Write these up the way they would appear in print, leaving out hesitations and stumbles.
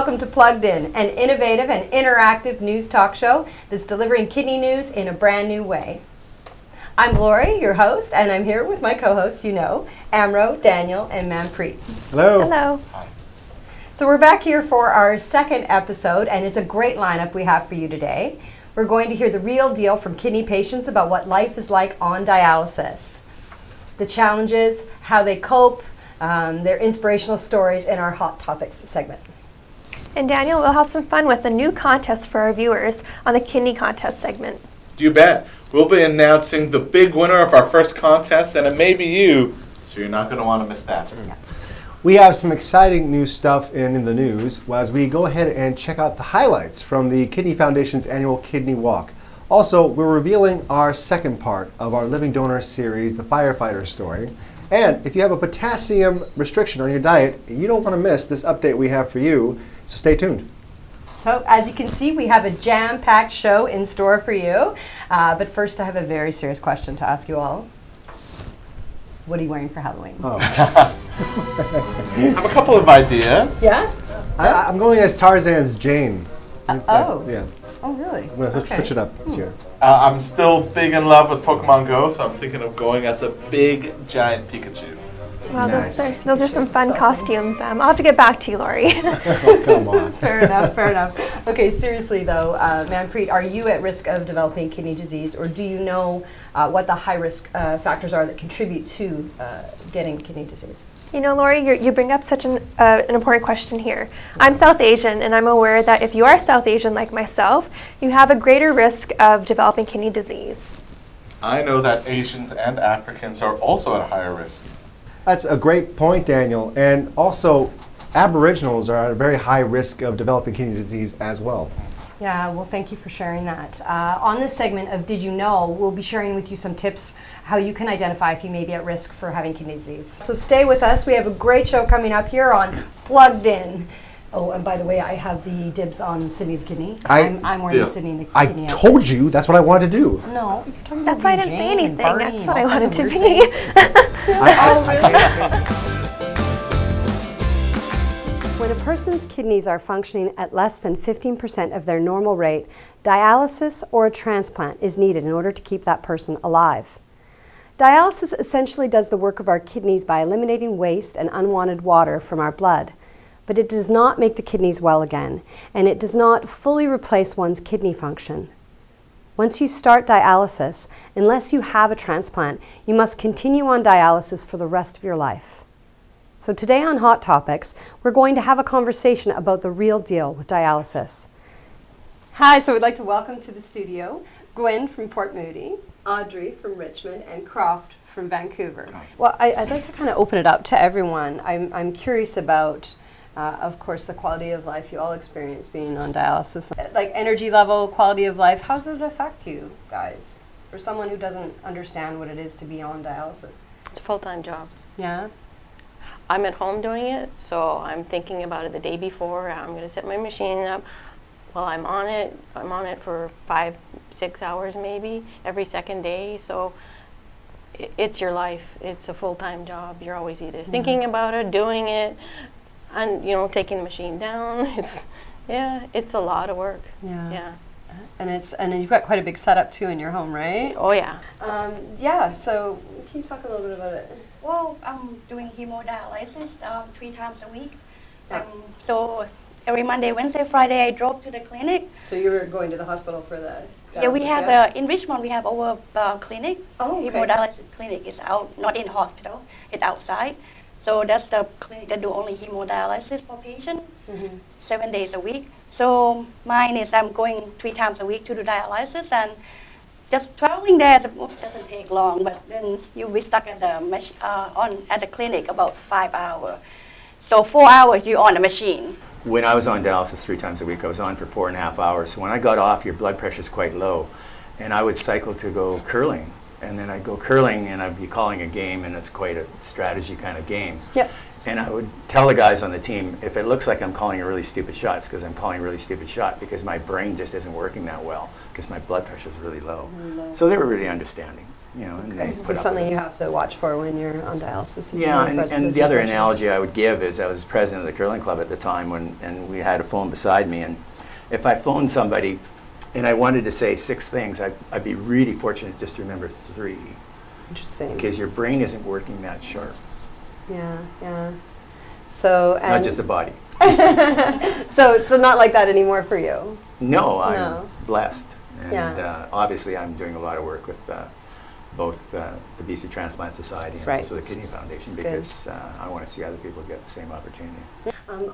welcome to Plugged In, an innovative and interactive news talk show that's delivering kidney news in a brand new way. I'm Lori, your host, and I'm here with my co-hosts, Amro, Daniel, and Manpreet. Hello. Hello. So we're back here for our second episode, and it's a great lineup we have for you today. We're going to hear the real deal from kidney patients about what life is like on dialysis, the challenges, how they cope, their inspirational stories in our Hot Topics segment. And Daniel, we'll have some fun with a new contest for our viewers on the kidney contest segment. You bet. We'll be announcing the big winner of our first contest, and it may be you, so you're not going to want to miss that. Yeah. We have some exciting new stuff in the news as we go ahead and check out the highlights from the Kidney Foundation's annual Kidney Walk. Also, we're revealing our second part of our Living Donor series, The Firefighter Story. And if you have a potassium restriction on your diet, you don't want to miss this update we have for you, so stay tuned. So, as you can see, we have a jam-packed show in store for you. But first, I have a very serious question to ask you all. What are you wearing for Halloween? Oh. I have a couple of ideas. Yeah? I'm going as Tarzan's Jane. Oh. Yeah. Oh, really? I'm going to switch it up this year. I'm still big in love with Pokemon Go, so I'm thinking of going as a big, giant Pikachu. Wow, Nice. those are some fun costumes. I'll have to get back to you, Lori. Oh, come on. Fair enough. Okay, seriously though, Manpreet, are you at risk of developing kidney disease, or do you know what the high-risk factors are that contribute to getting kidney disease? You know, Lori, you bring up such an important question here. I'm South Asian, and I'm aware that if you are South Asian like myself, you have a greater risk of developing kidney disease. I know that Asians and Africans are also at a higher risk. That's a great point, Daniel. And also, Aboriginals are at a very high risk of developing kidney disease as well. Yeah, well, thank you for sharing that. On this segment of Did You Know, we'll be sharing with you some tips how you can identify if you may be at risk for having kidney disease. So stay with us. We have a great show coming up here on Plugged In. Oh, and by the way, I have the dibs on Sydney the Kidney. I'm wearing the Sydney the Kidney. I told you that's what I wanted to do. No, you're talking That's about why I didn't say Jane and anything. Barney That's and what I all kinds wanted to of be. weird things. When a person's kidneys are functioning at less than 15% of their normal rate, dialysis or a transplant is needed in order to keep that person alive. Dialysis essentially does the work of our kidneys by eliminating waste and unwanted water from our blood. But it does not make the kidneys well again, and it does not fully replace one's kidney function. Once you start dialysis, unless you have a transplant, you must continue on dialysis for the rest of your life. So today on Hot Topics, we're going to have a conversation about the real deal with dialysis. Hi, so we'd like to welcome to the studio Gwen from Port Moody, Audrey from Richmond, and Croft from Vancouver. Well, I'd like to kind of open it up to everyone. I'm curious about of course, the quality of life you all experience being on dialysis. Like energy level, quality of life, how does it affect you guys? For someone who doesn't understand what it is to be on dialysis. It's a full-time job. Yeah? I'm at home doing it, so I'm thinking about it the day before. I'm going to set my machine up. While I'm on it for 5-6 hours maybe, every second day. So it's your life. It's a full-time job. You're always either thinking about it, doing it, and taking the machine down. It's a lot of work. Yeah. And you've got quite a big setup too in your home, right? Oh yeah. So can you talk a little bit about it? Well, I'm doing hemodialysis 3 times a week. So every Monday, Wednesday, Friday, I drove to the clinic. So you were going to the hospital for the dialysis? Yeah, we have in Richmond we have our clinic. Oh, okay. Hemodialysis clinic is out, not in hospital. It's outside. So that's the clinic that do only hemodialysis for patients, 7 days a week. So mine is I'm going 3 times a week to do dialysis, and just traveling there doesn't take long. But then you'll be stuck at the at the clinic about 5 hours. So 4 hours you're on the machine. When I was on dialysis 3 times a week, I was on for 4.5 hours. So when I got off, your blood pressure is quite low, and I would cycle to go curling. And then I'd go curling, and I'd be calling a game, and it's quite a strategy kind of game. Yep. And I would tell the guys on the team, if it looks like I'm calling a really stupid shot, it's because I'm calling a really stupid shot because my brain just isn't working that well because my blood pressure is really low. So they were really understanding. And Okay, they so put up something with it. you have to watch for when you're on dialysis. Yeah, and the other analogy I would give is I was president of the curling club at the time and we had a phone beside me, and if I phoned somebody and I wanted to say 6 things, I'd be really fortunate just to remember 3, Interesting. because your brain isn't working that sharp. Yeah, yeah. So It's not just the body. so not like that anymore for you. No, I'm No. blessed. And Yeah. obviously I'm doing a lot of work with both the BC Transplant Society and Right. also the Kidney Foundation, That's good. because I want to see other people get the same opportunity.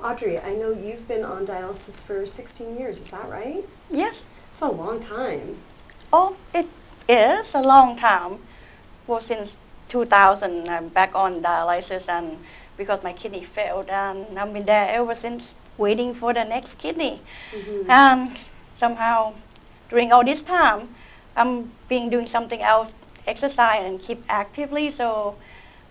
Audrey, I know you've been on dialysis for 16 years. Is that right? Yes. It's a long time. Oh, it is a long time. Well, since 2000, I'm back on dialysis, and because my kidney failed, and I've been there ever since, waiting for the next kidney. And somehow, during all this time, I'm been doing something else, exercise and keep actively, so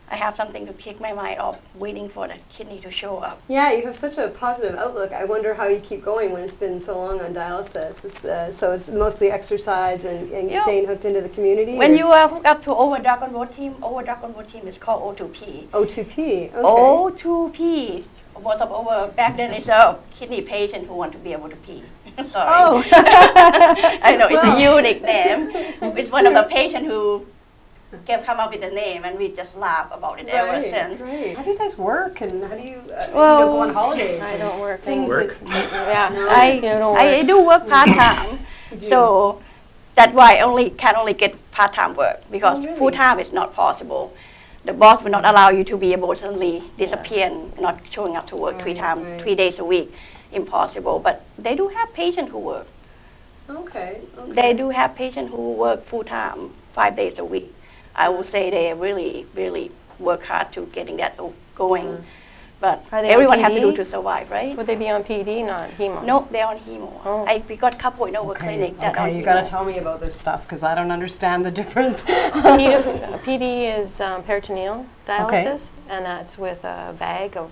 I have something to pick my mind off, waiting for the kidney to show up. Yeah, you have such a positive outlook. I wonder how you keep going when it's been so long on dialysis. So it's mostly exercise and Yeah. staying hooked into the community? When or- you are hooked up to Overdrug on Road team, Overdrug on Road team is called O2P. O2P, okay. O2P. Most of our back then is a kidney patient who want to be able to pee. Sorry. Oh. I know it's a unique name. It's one of the patients who come up with the name, and we just laugh about it ever since. Right. How do you guys work, and how do you, Well, go on holidays? I and don't work. things Work? Yeah. No. I don't I work. do work part time, do? so that's why I can only get part time work, because Oh, really? full time is not possible. The boss will not allow you to be able to suddenly disappear and not showing up to work Right. 3 days a week. Impossible. But they do have patients who work. Okay. They do have patients who work full time, 5 days a week. I would say they really, really work hard to getting that going. But Are they on everyone has to do PD? to survive, right? Would they be on PD, not hemo? No, they're on hemo. Oh. We got a couple in our clinic that are on Okay, you hemo. got to tell me about this stuff because I don't understand the difference. PD is peritoneal Okay. dialysis, and that's with a bag of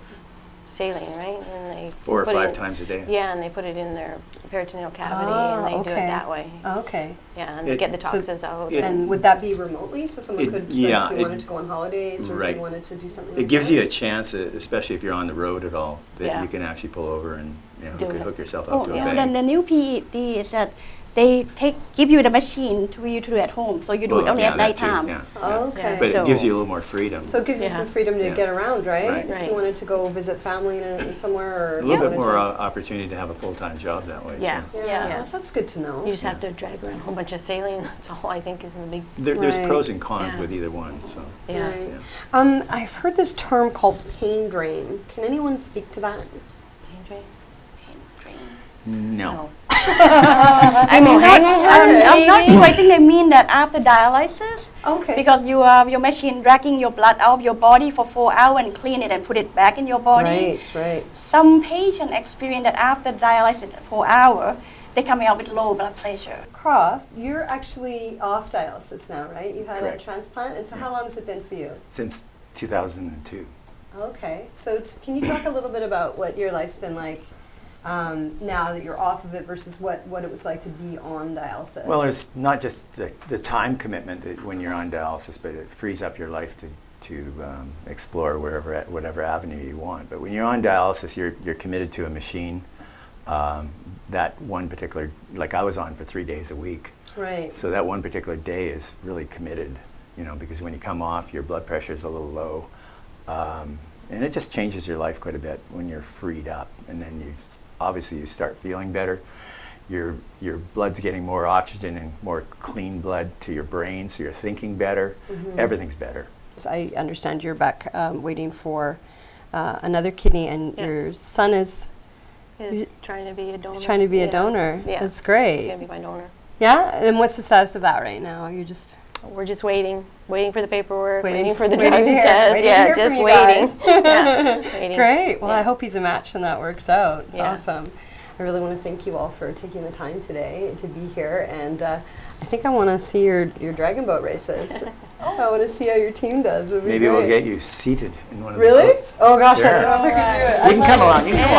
saline, right? And they 4 or put 5 it- times a day. Yeah, and they put it in their peritoneal cavity, Ah, and they do okay. it that way. Okay. Yeah, and they It- get the so toxins out. it- And would that be remotely? So someone It- could, like, yeah, if it- you wanted to go on holidays or if right. you wanted to do something It like gives that? you a chance, especially if you're on the road at all, that Yeah. you can actually pull over and Do hook, it. hook yourself Oh, up to a yeah. bag. Then the new PED is that they give you the machine for you to do at home, so you do it Well, only yeah, at that too, nighttime. yeah. Oh, okay. But So- it gives you a little more freedom. So it gives you Yeah. some freedom to Yeah. get around, right? Right. If Right. you wanted to go visit family in somewhere or a if little you bit wanted more to- opportunity to have a full-time job that way. Yeah. too. Yeah, Yeah. well, that's good to know. You just have to drag around a whole bunch of saline. That's all I think is the big. There's Right. pros and cons Yeah. with either one. So Yeah. Right. Yeah. I've heard this term called pain drain. Can anyone speak to that? no. I mean, I'm not sure. I think they mean that after dialysis, Okay. because you have your machine dragging your blood out of your body for 4 hours and clean it and put it back in your body. Right. Some patients experience that after dialysis 4 hours, they coming out with low blood pressure. Croft, you're actually off dialysis now, right? You had Correct. a transplant, and so how long has it been for you? Since 2002. Okay, so can you talk a little bit about what your life's been like now that you're off of it versus what it was like to be on dialysis? Well, it's not just the time commitment that when you're on dialysis, but it frees up your life to explore whatever avenue you want. But when you're on dialysis, you're committed to a machine. That one particular, like I was on for 3 days a week. Right. So that one particular day is really committed, because when you come off, your blood pressure is a little low. And it just changes your life quite a bit when you're freed up. And then obviously you start feeling better. Your blood's getting more oxygen and more clean blood to your brain, so you're thinking better. Everything's better. So I understand you're back waiting for another kidney, and Yes. your son is Trying to be a donor. trying to be a Yeah. donor. Yeah. That's He's great. gonna be my donor. Yeah, and what's the status of that right now? You're just We're just waiting for the paperwork, Waiting- waiting for the waiting drug to hear- test. waiting to Yeah, hear from just you waiting. guys. Yeah, waiting. Great. Well, I Yeah. hope he's a match and that works out. It's Yeah. awesome. I really want to thank you all for taking the time today to be here, and I think I want to see your dragon boat races. I want to see how your team does. It'd be Maybe we'll great. get you seated in one of the Really? boats. Oh gosh, I Sure. don't know if I can do it. You can come along. You can come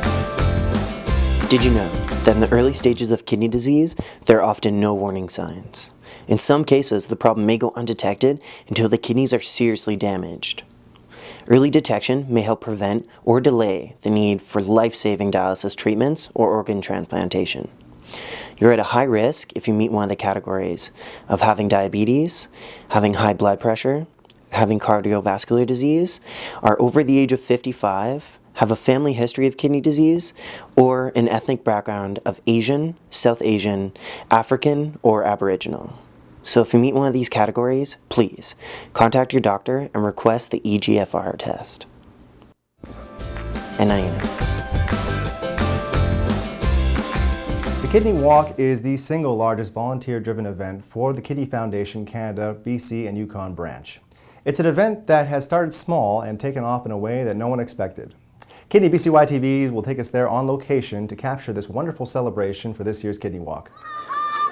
along. Did you know that in the early stages of kidney disease, there are often no warning signs? In some cases, the problem may go undetected until the kidneys are seriously damaged. Early detection may help prevent or delay the need for life-saving dialysis treatments or organ transplantation. You're at a high risk if you meet one of the categories of having diabetes, having high blood pressure, having cardiovascular disease, are over the age of 55, have a family history of kidney disease, or an ethnic background of Asian, South Asian, African, or Aboriginal. So if you meet one of these categories, please contact your doctor and request the EGFR test. And now you know. The Kidney Walk is the single largest volunteer-driven event for the Kidney Foundation Canada, BC and Yukon branch. It's an event that has started small and taken off in a way that no one expected. Kidney BCY TV will take us there on location to capture this wonderful celebration for this year's Kidney Walk.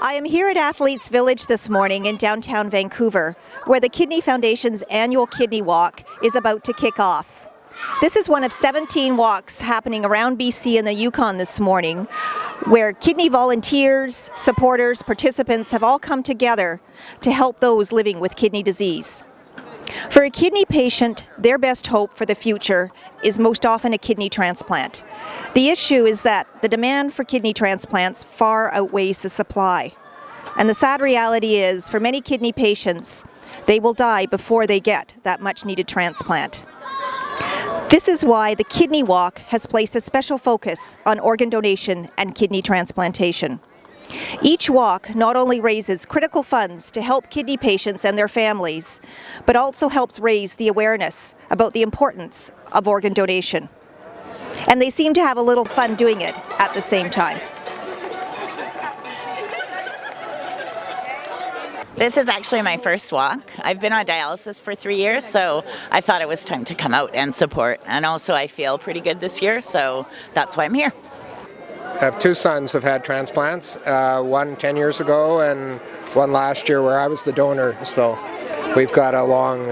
I am here at Athletes Village this morning in downtown Vancouver, where the Kidney Foundation's annual Kidney Walk is about to kick off. This is one of 17 walks happening around BC and the Yukon this morning, where kidney volunteers, supporters, participants have all come together to help those living with kidney disease. For a kidney patient, their best hope for the future is most often a kidney transplant. The issue is that the demand for kidney transplants far outweighs the supply. And the sad reality is, for many kidney patients, they will die before they get that much needed transplant. This is why the Kidney Walk has placed a special focus on organ donation and kidney transplantation. Each walk not only raises critical funds to help kidney patients and their families, but also helps raise the awareness about the importance of organ donation. And they seem to have a little fun doing it at the same time. This is actually my first walk. I've been on dialysis for 3 years, so I thought it was time to come out and support. And also I feel pretty good this year, so that's why I'm here. I have two sons who've had transplants, one 10 years ago and one last year where I was the donor. So we've got a long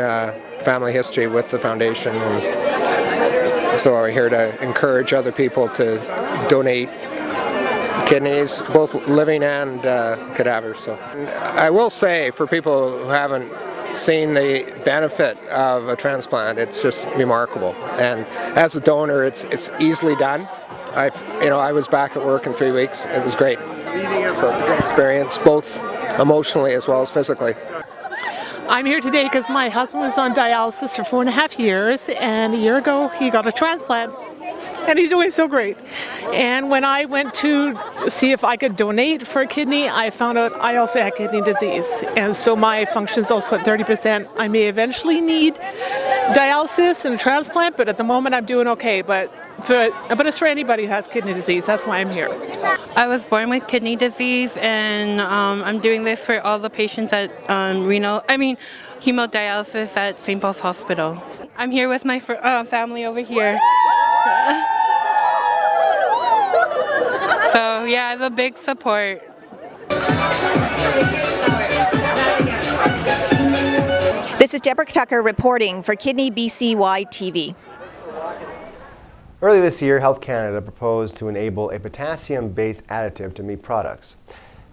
family history with the foundation, and so we're here to encourage other people to donate kidneys, both living and cadavers. So I will say, for people who haven't seen the benefit of a transplant, it's just remarkable. And as a donor, it's easily done. I was back at work in 3 weeks. It was great. So it's a good experience, both emotionally as well as physically. I'm here today because my husband was on dialysis for 4.5 years, and a year ago he got a transplant. And he's doing so great. And when I went to see if I could donate for a kidney, I found out I also had kidney disease. And so my function's also at 30%. I may eventually need dialysis and a transplant, but at the moment I'm doing okay. But it's for anybody who has kidney disease. That's why I'm here. I was born with kidney disease, and I'm doing this for all the patients at hemodialysis at St. Paul's Hospital. I'm here with my family over here. So yeah, I have a big support. This is Deborah Tucker reporting for Kidney BCY TV. Earlier this year, Health Canada proposed to enable a potassium-based additive to meat products.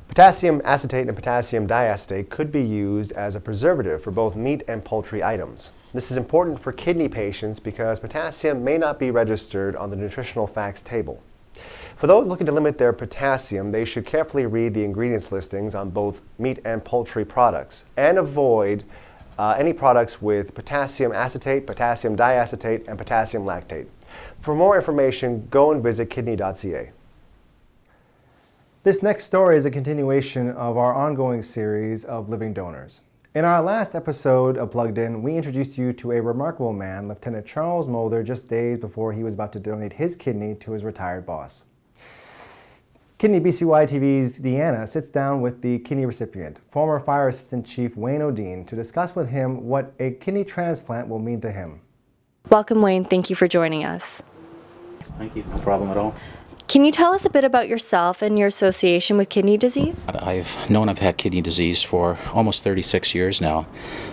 Potassium acetate and potassium diacetate could be used as a preservative for both meat and poultry items. This is important for kidney patients because potassium may not be registered on the nutritional facts table. For those looking to limit their potassium, they should carefully read the ingredients listings on both meat and poultry products and avoid any products with potassium acetate, potassium diacetate, and potassium lactate. For more information, go and visit kidney.ca. This next story is a continuation of our ongoing series of living donors. In our last episode of Plugged In, we introduced you to a remarkable man, Lieutenant Charles Mulder, just days before he was about to donate his kidney to his retired boss. Kidney BCY TV's Deanna sits down with the kidney recipient, former Fire Assistant Chief Wayne O'Dean, to discuss with him what a kidney transplant will mean to him. Welcome, Wayne. Thank you for joining us. Thank you. No problem at all. Can you tell us a bit about yourself and your association with kidney disease? I've had kidney disease for almost 36 years now,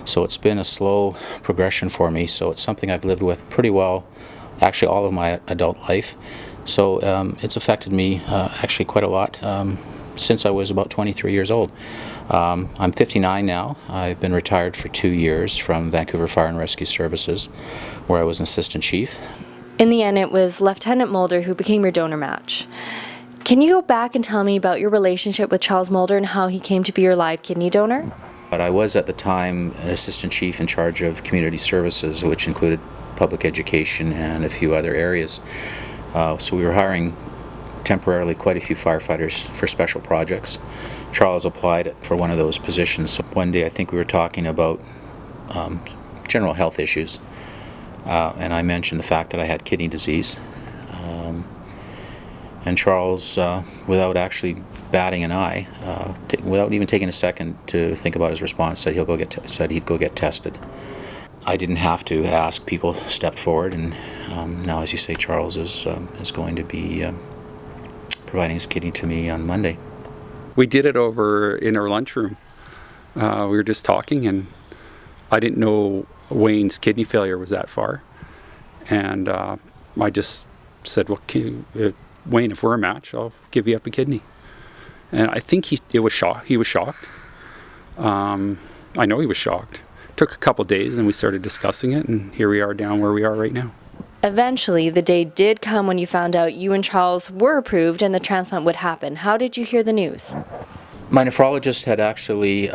so it's been a slow progression for me, so it's something I've lived with pretty well, actually all of my adult life. So it's affected me actually quite a lot since I was about 23 years old. I'm 59 now. I've been retired for 2 years from Vancouver Fire and Rescue Services, where I was an assistant chief. In the end, it was Lieutenant Mulder who became your donor match. Can you go back and tell me about your relationship with Charles Mulder and how he came to be your live kidney donor? But I was at the time an assistant chief in charge of community services, which included public education and a few other areas. So we were hiring temporarily quite a few firefighters for special projects. Charles applied for one of those positions. So one day I think we were talking about general health issues, and I mentioned the fact that I had kidney disease. And Charles, without actually batting an eye, without even taking a second to think about his response, said he'd go get tested. I didn't have to ask. People stepped forward, and now, as you say, Charles is going to be providing his kidney to me on Monday. We did it over in our lunchroom. We were just talking, and I didn't know Wayne's kidney failure was that far, and I just said, "Well, Wayne, if we're a match, I'll give you up a kidney." And I think he was shocked. I know he was shocked. Took a couple days, and we started discussing it, and here we are down where we are right now. Eventually, the day did come when you found out you and Charles were approved and the transplant would happen. How did you hear the news? My nephrologist had actually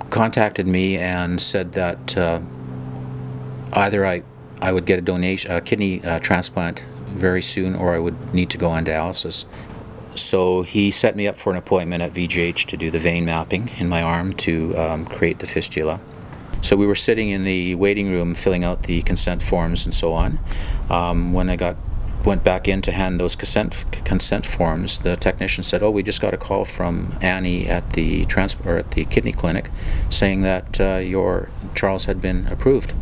contacted me and said that either I would get a kidney transplant very soon, or I would need to go on dialysis. So he set me up for an appointment at VGH to do the vein mapping in my arm to create the fistula. So we were sitting in the waiting room filling out the consent forms and so on. When I went back in to hand those consent forms, the technician said, "Oh, we just got a call from Annie at the kidney clinic saying that your Charles had been approved."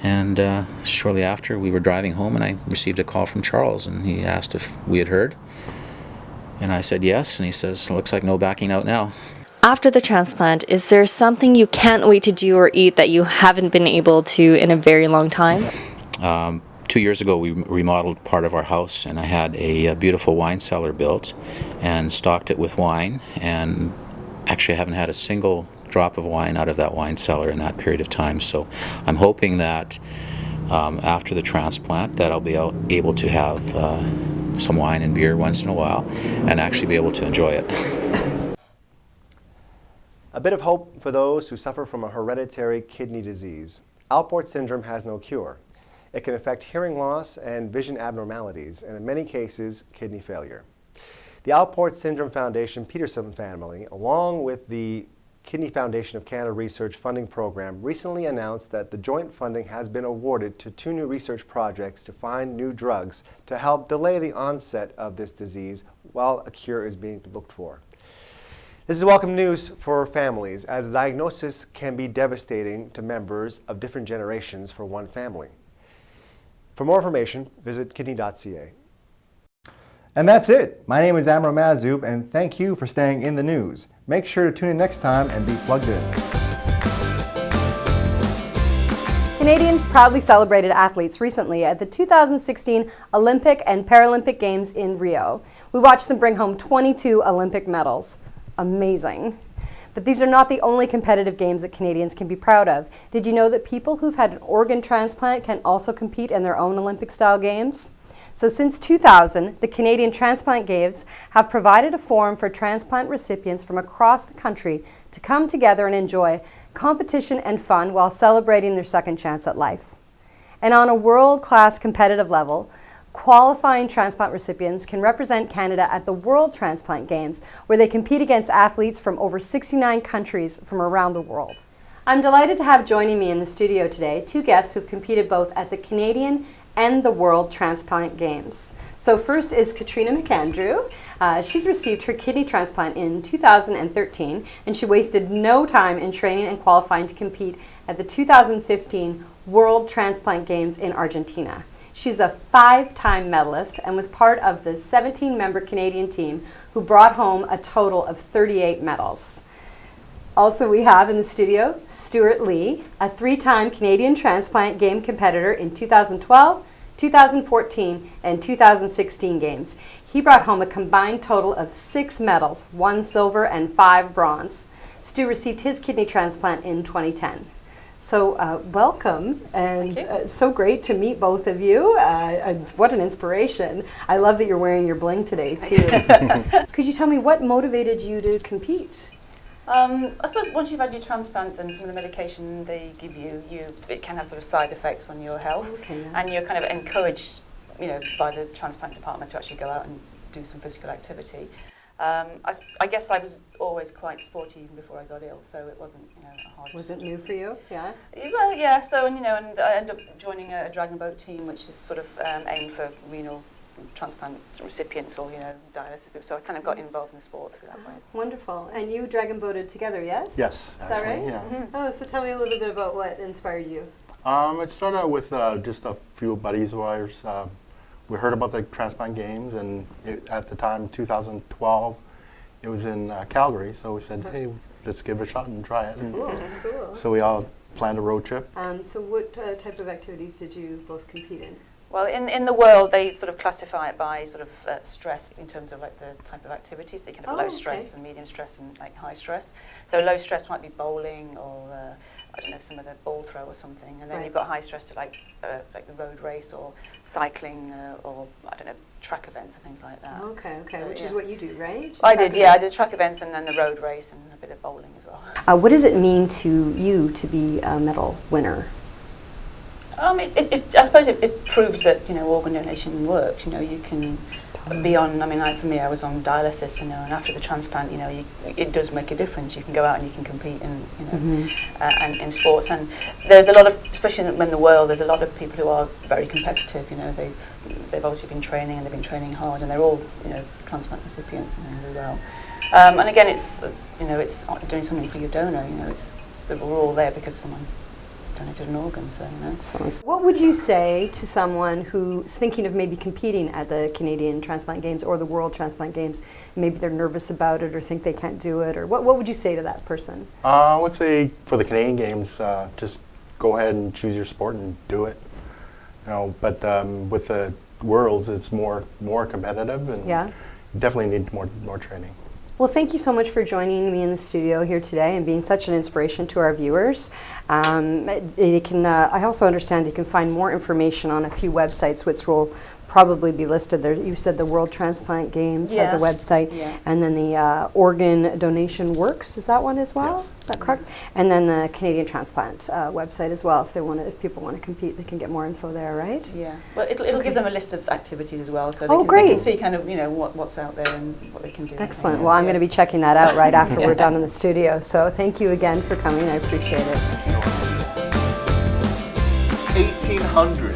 And shortly after, we were driving home, and I received a call from Charles, and he asked if we had heard. And I said yes, and he says, "Looks like no backing out now." After the transplant, is there something you can't wait to do or eat that you haven't been able to in a very long time? 2 years ago, we remodeled part of our house, and I had a beautiful wine cellar built and stocked it with wine. And actually, I haven't had a single drop of wine out of that wine cellar in that period of time. So I'm hoping that after the transplant that I'll be able to have some wine and beer once in a while and actually be able to enjoy it. A bit of hope for those who suffer from a hereditary kidney disease. Alport syndrome has no cure. It can affect hearing loss and vision abnormalities, and in many cases, kidney failure. The Alport Syndrome Foundation Peterson family, along with the Kidney Foundation of Canada Research Funding Program, recently announced that the joint funding has been awarded to 2 new research projects to find new drugs to help delay the onset of this disease while a cure is being looked for. This is welcome news for families, as the diagnosis can be devastating to members of different generations for one family. For more information, visit kidney.ca. And that's it. My name is Amro Mazub, and thank you for staying in the news. Make sure to tune in next time and be plugged in. Canadians proudly celebrated athletes recently at the 2016 Olympic and Paralympic Games in Rio. We watched them bring home 22 Olympic medals. Amazing. But these are not the only competitive games that Canadians can be proud of. Did you know that people who've had an organ transplant can also compete in their own Olympic-style games? So since 2000, the Canadian Transplant Games have provided a forum for transplant recipients from across the country to come together and enjoy competition and fun while celebrating their second chance at life. And on a world-class competitive level, qualifying transplant recipients can represent Canada at the World Transplant Games, where they compete against athletes from over 69 countries from around the world. I'm delighted to have joining me in the studio today 2 guests who've competed both at the Canadian and the World Transplant Games. So first is Katrina McAndrew. She's received her kidney transplant in 2013, and she wasted no time in training and qualifying to compete at the 2015 World Transplant Games in Argentina. She's a 5-time medalist and was part of the 17-member Canadian team who brought home a total of 38 medals. Also, we have in the studio Stuart Lee, a 3-time Canadian Transplant Game competitor in 2012, 2014, and 2016 games. He brought home a combined total of 6 medals, 1 silver and 5 bronze. Stu received his kidney transplant in 2010. So welcome, and so great to meet both of you. What an inspiration. I love that you're wearing your bling today, too. Could you tell me what motivated you to compete? I suppose once you've had your transplant and some of the medication they give you, it can have sort of side effects on your health. Okay, yeah. And you're kind of encouraged, by the transplant department to actually go out and do some physical activity. I guess I was always quite sporty even before I got ill, so it wasn't, a hard. Was it new for you? Yeah. Well, yeah. So and I ended up joining a dragon boat team, which is sort of aimed for renal transplant recipients or dialysis people. So I kind of got involved in the sport through that way. Wonderful. And you dragon boated together, yes? Yes. Is that right? Yeah. Mm-hmm. Oh, so tell me a little bit about what inspired you. It started out with just a few buddies of ours. We heard about the transplant games, and at the time, 2012, it was in Calgary. So we said, hey, let's give it a shot and try it. And Cool. so we all planned a road trip. So what type of activities did you both compete in? Well, in the world, they sort of classify it by sort of stress in terms of like the type of activities. So you can have low stress and medium stress and like high stress. So low stress might be bowling or I don't know, some of the ball throw or something. And then you've got high stress to like the road race or cycling or I don't know, track events and things like that. Okay, which is what you do, right? I did, yeah. I did track events and then the road race and a bit of bowling as well. What does it mean to you to be a medal winner? I suppose it proves that organ donation works. You can be on. For me, I was on dialysis, and after the transplant, it does make a difference. You can go out and you can compete and in sports. And there's a lot of, especially in the world, there's a lot of people who are very competitive. They've obviously been training and they've been training hard, and they're all transplant recipients and doing really well. And again, it's doing something for your donor. We're all there because someone donated an organ, so What would you say to someone who's thinking of maybe competing at the Canadian Transplant Games or the World Transplant Games? Maybe they're nervous about it or think they can't do it, or what would you say to that person? I would say for the Canadian Games, just go ahead and choose your sport and do it. But with the Worlds, it's more competitive, and you definitely need more training. Well, thank you so much for joining me in the studio here today and being such an inspiration to our viewers. I also understand you can find more information on a few websites, which will probably be listed there. You said the World Transplant Games has a website, and then the Organ Donation Works, is that one as well? Yes. Is that correct? And then the Canadian Transplant website as well. If people want to compete, they can get more info there, right? Yeah. Well, it'll give them a list of activities as well, so great. They can see kind of what's out there and what they can do. Excellent. Well, I'm going to be checking that out right after we're done in the studio. So thank you again for coming. I appreciate it. 1800.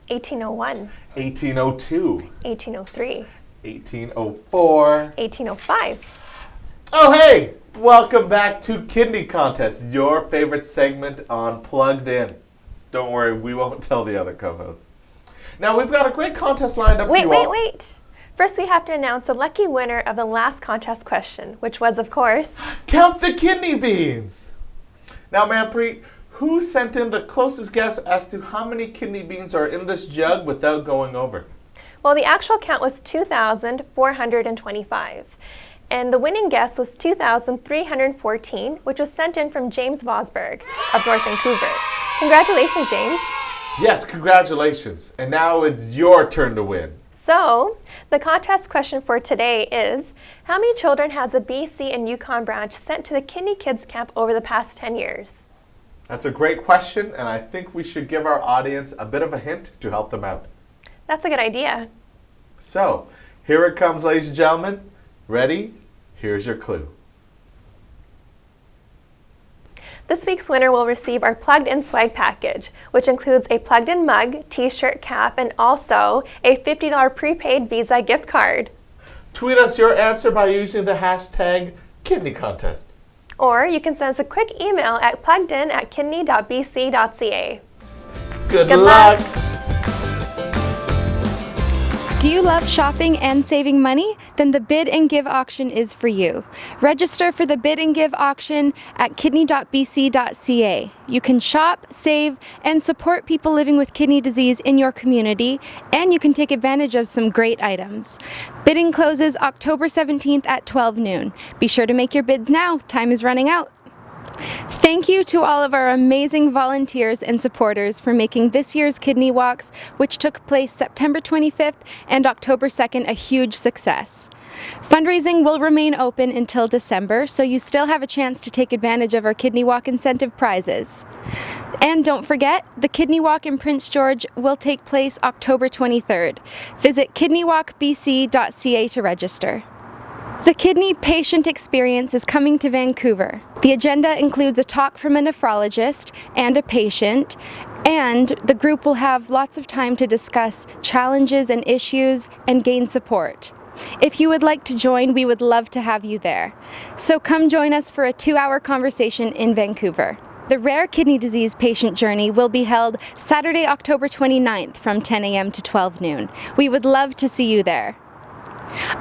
1801. 1802. 1803. 1804. 1805. Oh, hey! Welcome back to Kidney Contest, your favorite segment on Plugged In. Don't worry, we won't tell the other co-hosts. Now, we've got a great contest lined up for you all. Wait. First, we have to announce the lucky winner of the last contest question, which was, of course... Count the kidney beans! Now, Manpreet, who sent in the closest guess as to how many kidney beans are in this jug without going over? Well, the actual count was 2,425. And the winning guess was 2,314, which was sent in from James Vosberg of North Vancouver. Congratulations, James. Yes, congratulations. And now it's your turn to win. So, the contest question for today is, how many children has the BC and Yukon branch sent to the Kidney Kids Camp over the past 10 years? That's a great question, and I think we should give our audience a bit of a hint to help them out. That's a good idea. So, here it comes, ladies and gentlemen. Ready? Here's your clue. This week's winner will receive our Plugged In swag package, which includes a Plugged In mug, t-shirt, cap, and also a $50 prepaid Visa gift card. Tweet us your answer by using the hashtag Kidney Contest. Or you can send us a quick email at pluggedin@kidney.bc.ca. Good luck. Do you love shopping and saving money? Then the Bid and Give auction is for you. Register for the Bid and Give auction at kidney.bc.ca. You can shop, save, and support people living with kidney disease in your community, and you can take advantage of some great items. Bidding closes October 17th at 12 noon. Be sure to make your bids now. Time is running out. Thank you to all of our amazing volunteers and supporters for making this year's Kidney Walks, which took place September 25th and October 2nd, a huge success. Fundraising will remain open until December, so you still have a chance to take advantage of our Kidney Walk incentive prizes. And don't forget, the Kidney Walk in Prince George will take place October 23rd. Visit kidneywalkbc.ca to register. The Kidney Patient Experience is coming to Vancouver. The agenda includes a talk from a nephrologist and a patient, and the group will have lots of time to discuss challenges and issues and gain support. If you would like to join, we would love to have you there. So come join us for a 2-hour conversation in Vancouver. The Rare Kidney Disease Patient Journey will be held Saturday, October 29th from 10 a.m. to 12 noon. We would love to see you there.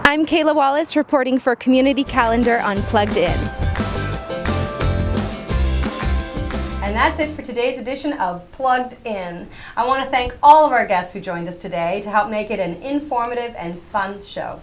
I'm Kayla Wallace reporting for Community Calendar on Plugged In. And that's it for today's edition of Plugged In. I want to thank all of our guests who joined us today to help make it an informative and fun show.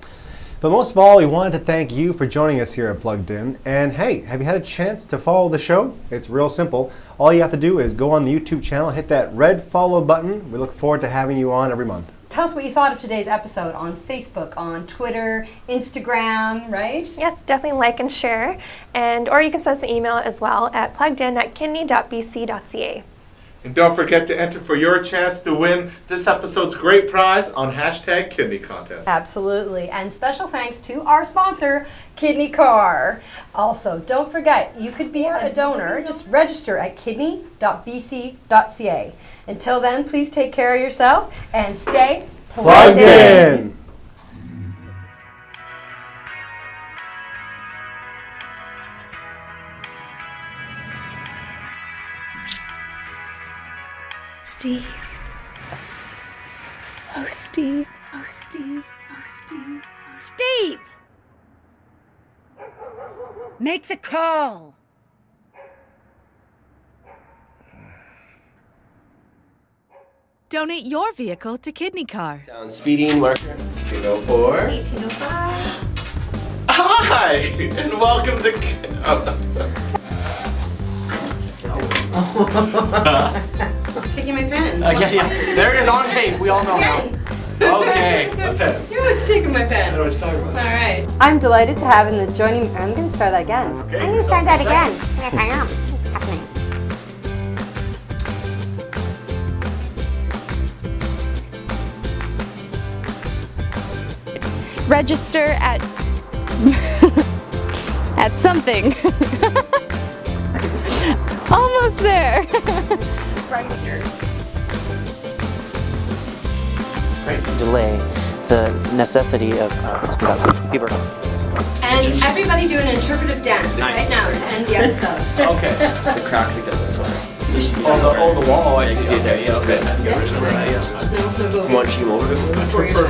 But most of all, we wanted to thank you for joining us here at Plugged In. And hey, have you had a chance to follow the show? It's real simple. All you have to do is go on the YouTube channel, hit that red follow button. We look forward to having you on every month. Tell us what you thought of today's episode on Facebook, on Twitter, Instagram, right? Yes, definitely like and share. Or you can send us an email as well at pluggedin@kidney.bc.ca. And don't forget to enter for your chance to win this episode's great prize on #Kidney Contest. Absolutely. And special thanks to our sponsor, Kidney Car. Also, don't forget, you could be a donor. Just register at kidney.bc.ca. Until then, please take care of yourself and stay plugged in. Steve. Oh, Steve. Oh, Steve. Oh, Steve. Steve! Make the call. Donate your vehicle to Kidney Car. Down speeding marker. 204. 1805. Hi, and welcome to... Who's taking my pen? Yeah. There it is on tape. We all know now. Okay. You're always taking my pen. I know what you're talking about. All right. I'm delighted to have in the joining... I'm going to start that again. Okay. I'm going to start that again. Yes, I am. Happening. Register at at something. Almost there. Right here. Delay the necessity of people. And everybody do an interpretive dance right now to end the episode. Okay. The cracks that get this one. Oh, the wall. Oh, I see it there. Yeah, okay. No, Come on, team over to Before your time.